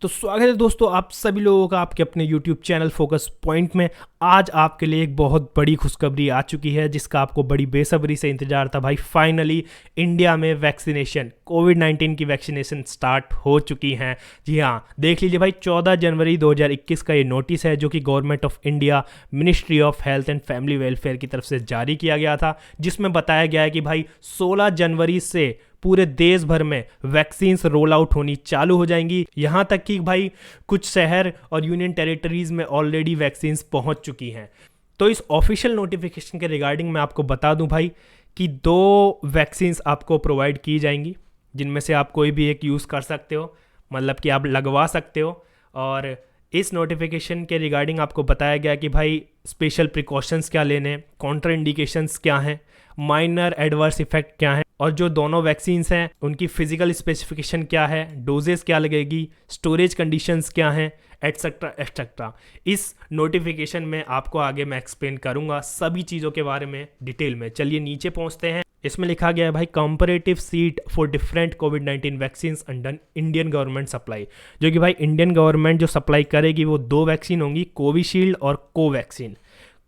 तो स्वागत है दोस्तों आप सभी लोगों का आपके अपने YouTube चैनल फोकस पॉइंट में। आज आपके लिए एक बहुत बड़ी खुशखबरी आ चुकी है जिसका आपको बड़ी बेसब्री से इंतजार था भाई। फाइनली इंडिया में वैक्सीनेशन कोविड-19 की वैक्सीनेशन स्टार्ट हो चुकी हैं। जी हाँ, देख लीजिए भाई, 14 जनवरी 2021 का ये नोटिस है जो कि government of India ministry of health and family welfare की तरफ से जारी किया गया था, जिसमें बताया गया है कि भाई 16 जनवरी से पूरे देश भर में वैक्सीन्स रोल आउट होनी चालू हो जाएंगी। यहाँ तक कि भाई कुछ शहर और यूनियन टेरिटरीज में ऑलरेडी वैक्सीन्स पहुँच चुकी हैं। तो इस ऑफिशियल नोटिफिकेशन के रिगार्डिंग मैं आपको बता दूं भाई कि 2 वैक्सीन्स आपको प्रोवाइड की जाएंगी, जिनमें से आप कोई भी एक यूज़ कर सकते हो, मतलब कि आप लगवा सकते हो। और इस नोटिफिकेशन के रिगार्डिंग आपको बताया गया कि भाई स्पेशल प्रिकॉशंस क्या लेने, कॉन्ट्रा इंडिकेशंस क्या हैं, माइनर एडवर्स इफेक्ट क्या है, और जो दोनों वैक्सीन्स हैं उनकी फिजिकल स्पेसिफिकेशन क्या है, डोजेस क्या लगेगी, स्टोरेज कंडीशंस क्या हैं, एटसेट्रा एटसेट्रा। इस नोटिफिकेशन में आपको आगे मैं एक्सप्लेन करूंगा सभी चीज़ों के बारे में डिटेल में। चलिए नीचे पहुंचते हैं। इसमें लिखा गया है भाई comparative seat for different covid vaccines under Indian government supply, जो कि भाई इंडियन गवर्नमेंट जो सप्लाई करेगी वो 2 वैक्सीन होंगी, कोविशील्ड और कोवैक्सीन।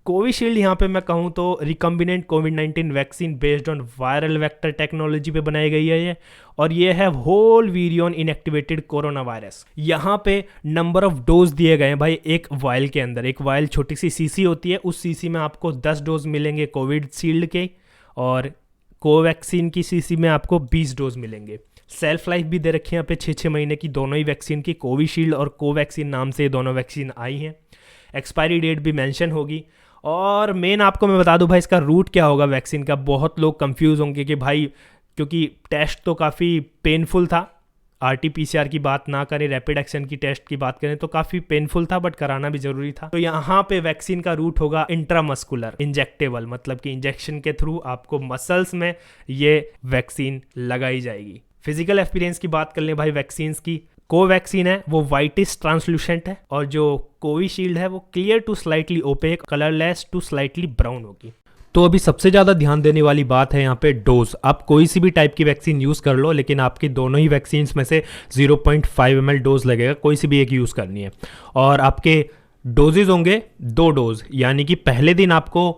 कोविशील्ड यहाँ पे मैं कहूँ तो रिकम्बिनेंट कोविड-19 vaccine based on viral vector technology पे बनाई गई है ये, और ये है whole virion inactivated corona virus. यहाँ पे नंबर ऑफ डोज दिए गए हैं भाई एक वायल के अंदर। एक वायल छोटी सी सीसी होती है, उस सीसी में आपको 10 डोज मिलेंगे कोविशील्ड के, और कोवैक्सीन की सीसी में आपको 20 डोज मिलेंगे। सेल्फ लाइफ भी दे रखी है यहाँ पे 6 महीने की दोनों ही वैक्सीन की। कोविशील्ड और कोवैक्सीन नाम से दोनों वैक्सीन आई हैं। एक्सपायरी डेट भी मेंशन होगी। और मेन आपको मैं बता दूं भाई इसका रूट क्या होगा वैक्सीन का। बहुत लोग कंफ्यूज होंगे कि भाई, क्योंकि टेस्ट तो काफ़ी पेनफुल था, RT-PCR की बात ना करें, रैपिड एक्शन की टेस्ट की बात करें तो काफ़ी पेनफुल था, बट कराना भी ज़रूरी था। तो यहाँ पे वैक्सीन का रूट होगा इंट्रामस्कुलर इंजेक्टेबल, मतलब कि इंजेक्शन के थ्रू आपको मसल्स में ये वैक्सीन लगाई जाएगी। फिजिकल एक्सपीरियंस की बात कर लें भाई वैक्सीन्स की, कोवैक्सीन है वो वाइटिश ट्रांसलूसेंट है, और जो कोविशील्ड है वो clear to slightly opaque, colourless to slightly brown होगी। तो अभी सबसे ज़्यादा ध्यान देने वाली बात है यहाँ पे डोज। आप कोई सी भी टाइप की वैक्सीन यूज़ कर लो, लेकिन आपकी दोनों ही वैक्सीन्स में से 0.5 ml डोज लगेगा, कोई सी भी एक यूज़ करनी है। और आपके डोजेज होंगे 2 डोज, यानी कि पहले दिन आपको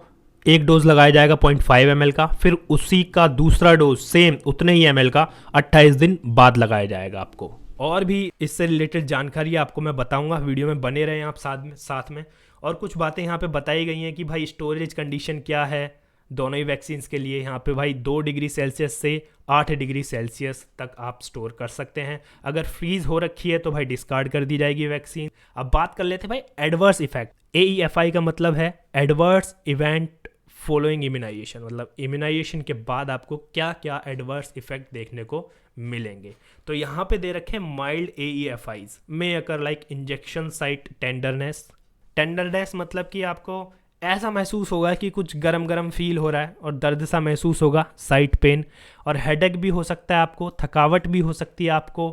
1 डोज लगाया जाएगा 0.5 ml का, फिर उसी का दूसरा डोज सेम उतने ही ml का 28 दिन बाद लगाया जाएगा आपको। और भी इससे रिलेटेड जानकारी आपको मैं बताऊंगा, वीडियो में बने रहें आप साथ में। और कुछ बातें यहाँ पे बताई गई हैं कि भाई स्टोरेज कंडीशन क्या है दोनों ही वैक्सीन्स के लिए। यहाँ पे भाई 2 डिग्री सेल्सियस से 8 डिग्री सेल्सियस तक आप स्टोर कर सकते हैं। अगर फ्रीज हो रखी है तो भाई डिस्कार्ड कर दी जाएगी वैक्सीन। अब बात कर लेते हैं भाई एडवर्स इफेक्ट। AEFI का मतलब है एडवर्स इवेंट फॉलोइंग इम्यूनाइजेशन, मतलब इम्यूनाइजेशन के बाद आपको क्या क्या एडवर्स इफेक्ट देखने को मिलेंगे। तो यहाँ पे दे रखे हैं माइल्ड AEFIs में अकर लाइक इंजेक्शन साइट टेंडरनेस, मतलब कि आपको ऐसा महसूस होगा कि कुछ गरम गरम फील हो रहा है और दर्द सा महसूस होगा, साइट पेन, और हेडेक भी हो सकता है आपको, थकावट भी हो सकती है आपको।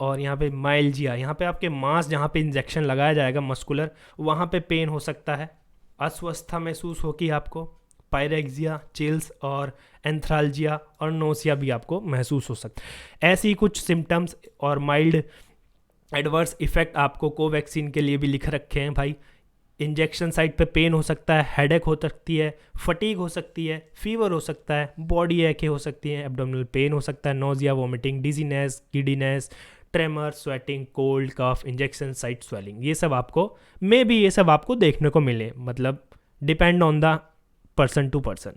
और यहाँ पे माइल्जिया, यहाँ पे आपके मांस जहाँ पे इंजेक्शन लगाया जाएगा मस्कुलर, वहाँ पे पेन हो सकता है, अस्वस्थता महसूस होगी आपको, पायरेक्सिया, चिल्स और एंथ्रालजिया और नोसिया भी आपको महसूस हो सकता है। ऐसी कुछ सिम्टम्स और माइल्ड एडवर्स इफेक्ट आपको कोवैक्सीन के लिए भी लिख रखे हैं भाई। इंजेक्शन साइट पे पेन हो सकता है, हेडेक हो सकती है, फटीग हो सकती है, फीवर हो सकता है, बॉडी एके हो सकती है, एब्डोमिनल पेन हो सकता है, nausea, vomiting, dizziness, giddiness, tremor, sweating, cold, cough, injection site swelling, ये सब आपको देखने को मिले, मतलब depend on the person to person.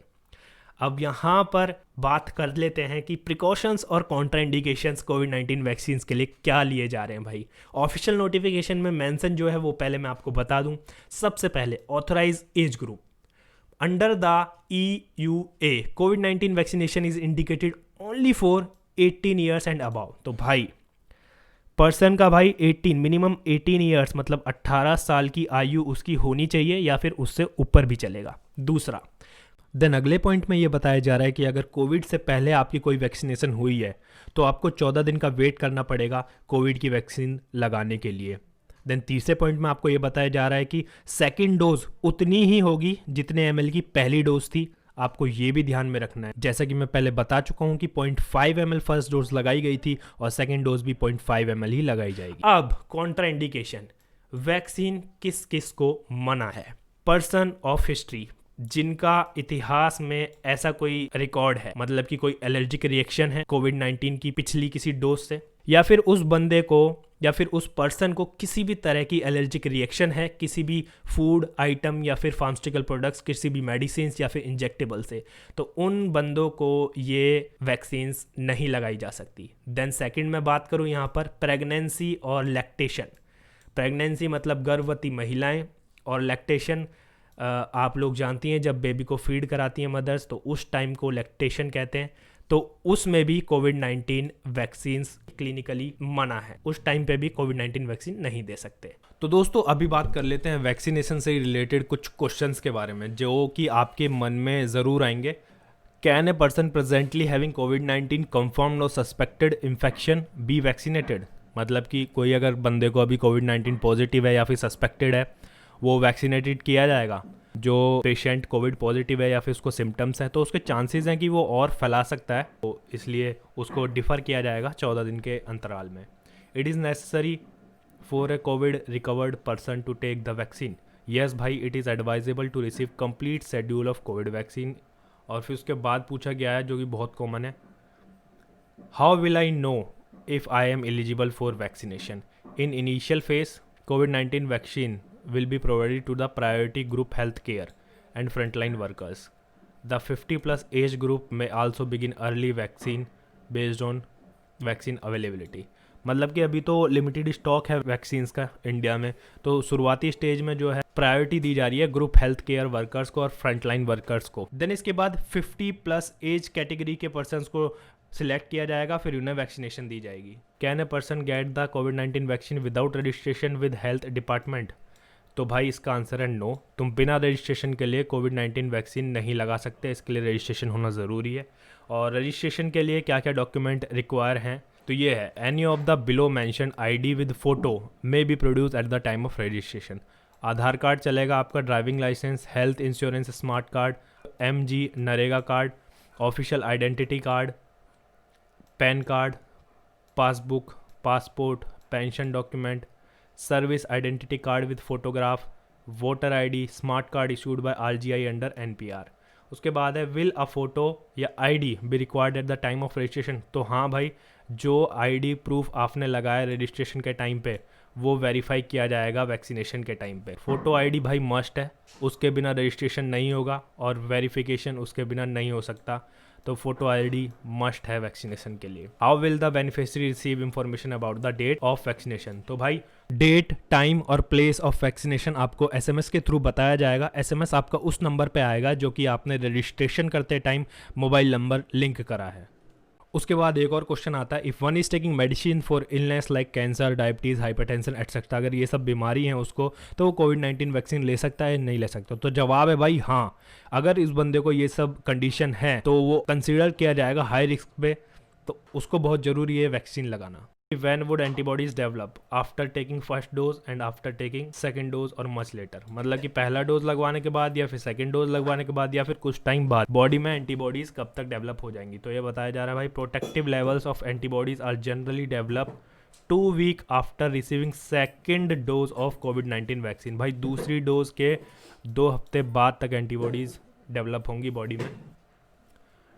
अब यहाँ पर बात कर लेते हैं कि प्रिकॉशंस और कॉन्ट्राइंडिकेशंस कोविड-19 वैक्सीन्स के लिए क्या लिए जा रहे हैं भाई। ऑफिशियल नोटिफिकेशन में मेंशन जो है वो पहले मैं आपको बता दूं। सबसे पहले authorise age group under the EUA कोविड-19 vaccination is indicated only for 18 years and above. तो भाई पर्सन का भाई 18 मिनिमम 18 ईयर्स मतलब 18 साल की आयु उसकी होनी चाहिए, या फिर उससे ऊपर भी चलेगा। दूसरा देन अगले पॉइंट में ये बताया जा रहा है कि अगर कोविड से पहले आपकी कोई वैक्सीनेशन हुई है तो आपको 14 दिन का वेट करना पड़ेगा कोविड की वैक्सीन लगाने के लिए। देन तीसरे पॉइंट में आपको ये बताया जा रहा है कि सेकंड डोज उतनी ही होगी जितने ml की पहली डोज थी। आपको ये भी ध्यान में रखना है, जैसा कि मैं पहले बता चुका हूँ कि 0.5 ml फर्स्ट डोज लगाई गई थी और सेकेंड डोज भी 0.5 ml ही लगाई जाएगी। अब कॉन्ट्रा इंडिकेशन, वैक्सीन किस किस को मना है? पर्सन ऑफ हिस्ट्री, जिनका इतिहास में ऐसा कोई रिकॉर्ड है, मतलब कि कोई एलर्जिक रिएक्शन है कोविड-19 की पिछली किसी डोज से, या फिर उस बंदे को या फिर उस पर्सन को किसी भी तरह की एलर्जिक रिएक्शन है किसी भी फूड आइटम या फिर फार्मास्यूटिकल प्रोडक्ट्स, किसी भी मेडिसिन या फिर इंजेक्टेबल से, तो उन बंदों को ये वैक्सीन्स नहीं लगाई जा सकती। देन सेकंड मैं बात करूँ यहाँ पर प्रेगनेंसी और लैक्टेशन। प्रेगनेंसी मतलब गर्भवती महिलाएं, और लैक्टेशन आप लोग जानती हैं जब बेबी को फीड कराती हैं मदर्स, तो उस टाइम को लैक्टेशन कहते हैं। तो उसमें भी कोविड-19 वैक्सीन्स क्लिनिकली मना है, उस टाइम पे भी कोविड-19 वैक्सीन नहीं दे सकते। तो दोस्तों अभी बात कर लेते हैं वैक्सीनेशन से रिलेटेड कुछ क्वेश्चंस के बारे में जो कि आपके मन में ज़रूर आएंगे। Can a person presently having covid confirmed और सस्पेक्टेड इन्फेक्शन बी वैक्सीनेटेड? मतलब कि कोई अगर बंदे को अभी कोविड-19 पॉजिटिव है या फिर सस्पेक्टेड है, वो वैक्सीनेटेड किया जाएगा। जो पेशेंट कोविड पॉजिटिव है या फिर उसको सिम्टम्स हैं तो उसके चांसेस हैं कि वो और फैला सकता है, तो इसलिए उसको डिफ़र किया जाएगा 14 दिन के अंतराल में। It is necessary for a COVID recovered person to take the vaccine. Yes भाई, it is advisable to receive complete schedule of COVID vaccine. और फिर उसके बाद पूछा गया है जो कि बहुत कॉमन है, how will I know if I am eligible for vaccination? In initial phase covid vaccine will be provided to the priority group healthcare and frontline workers. The 50+ age group may also begin early vaccine based on vaccine availability. मतलब कि अभी तो limited stock है vaccines का India में, तो शुरुआती stage में जो है प्रायोरिटी दी जा रही है ग्रुप हेल्थ केयर वर्कर्स को और फ्रंटलाइन वर्कर्स को। देन इसके बाद 50+ एज कैटेगरी के पर्सनस को सिलेक्ट किया जाएगा, फिर उन्हें वैक्सीनेशन दी जाएगी। Can a person get the covid vaccine without registration with health department? तो भाई इसका आंसर है नो। तुम बिना रजिस्ट्रेशन के लिए कोविड-19 वैक्सीन नहीं लगा सकते, इसके लिए रजिस्ट्रेशन होना ज़रूरी है। और रजिस्ट्रेशन के लिए क्या क्या डॉक्यूमेंट रिक्वायर हैं, तो ये है any of the below mention ID with photo may be produce at the time of registration. Aadhaar card चलेगा, आपका driving licence, health insurance smart card, MG NREGA card, official identity card, PAN card, passbook, passport, pension document, service identity card with photograph, voter ID, smart card issued by RGI under NPR. उसके बाद है will a photo या ID be required at the time of registration? तो हाँ भाई, जो ID proof आपने लगाया रजिस्ट्रेशन के टाइम पे वो वेरीफाई किया जाएगा वैक्सीनेशन के टाइम पे। फोटो आईडी भाई मस्ट है, उसके बिना रजिस्ट्रेशन नहीं होगा और वेरिफिकेशन उसके बिना नहीं हो सकता, तो फोटो आईडी मस्ट है वैक्सीनेशन के लिए। How will the beneficiary receive information about the date of vaccination? तो भाई डेट, टाइम और प्लेस ऑफ वैक्सीनेशन आपको एसएमएस के थ्रू बताया जाएगा। एसएमएस आपका उस नंबर पे आएगा जो कि आपने रजिस्ट्रेशन करते टाइम मोबाइल नंबर लिंक करा है। उसके बाद एक और क्वेश्चन आता है, if one is taking medicine for illness like cancer, diabetes, hypertension etcetera, अगर ये सब बीमारी हैं उसको, तो वो कोविड-19 वैक्सीन ले सकता है नहीं ले सकता? तो जवाब है भाई हाँ, अगर इस बंदे को ये सब कंडीशन है तो वो कंसीडर किया जाएगा हाई रिस्क पे, तो उसको बहुत ज़रूरी है वैक्सीन लगाना। When would antibodies develop? After taking first dose and after taking second dose और much later? मतलब कि पहला डोज लगवाने के बाद या फिर सेकंड डोज लगवाने के बाद या फिर कुछ टाइम बाद बॉडी में एंटीबॉडीज कब तक डेवलप हो जाएंगी? तो ये बताया जा रहा है भाई protective levels of antibodies are generally develop 2 week after receiving second dose of कोविड-19 वैक्सीन। भाई दूसरी डोज के 2 हफ्ते बाद तक एंटीबॉडीज डेवलप होंगी बॉडी में।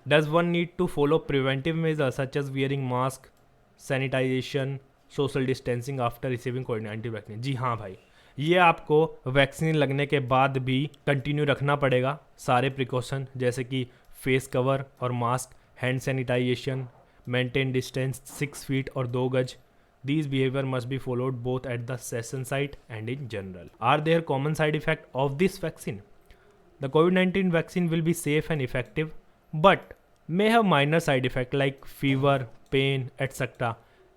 Does one need to follow preventive measures such as wearing mask, sanitisation, social distancing after receiving कोविड-19 वैक्सीन? जी हाँ भाई, ये आपको वैक्सीन लगने के बाद भी कंटिन्यू रखना पड़ेगा सारे प्रिकॉशन, जैसे कि फेस कवर और mask, hand sanitisation, maintain distance 6 feet और 2 गज। These behavior must be followed both at the session site and in general. Are there common side effects of this vaccine? The COVID-19 vaccine will be safe and effective, but may have minor side effects like fever, pain, etc.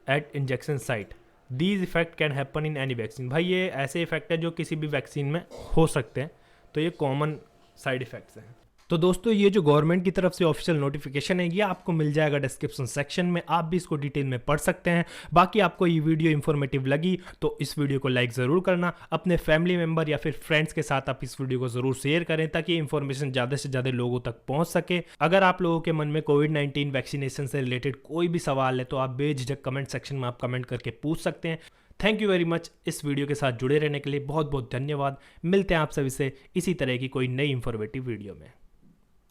at injection site. These effects can happen in any vaccine. भाई ये ऐसे effect है जो किसी भी vaccine में हो सकते हैं, तो ये कॉमन साइड इफ़ेक्ट्स हैं। तो दोस्तों ये जो गवर्नमेंट की तरफ से ऑफिशियल नोटिफिकेशन है ये आपको मिल जाएगा डिस्क्रिप्शन सेक्शन में, आप भी इसको डिटेल में पढ़ सकते हैं। बाकी आपको ये वीडियो इंफॉर्मेटिव लगी तो इस वीडियो को लाइक ज़रूर करना, अपने फैमिली मेंबर या फिर फ्रेंड्स के साथ आप इस वीडियो को ज़रूर शेयर करें ताकि इंफॉर्मेशन ज़्यादा से ज़्यादा लोगों तक पहुँच सके। अगर आप लोगों के मन में कोविड-19 वैक्सीनेशन से रिलेटेड कोई भी सवाल है तो आप बेझिझक कमेंट सेक्शन में आप कमेंट करके पूछ सकते हैं। थैंक यू वेरी मच इस वीडियो के साथ जुड़े रहने के लिए, बहुत बहुत धन्यवाद। मिलते हैं आप सभी से इसी तरह की कोई नई इंफॉर्मेटिव वीडियो में।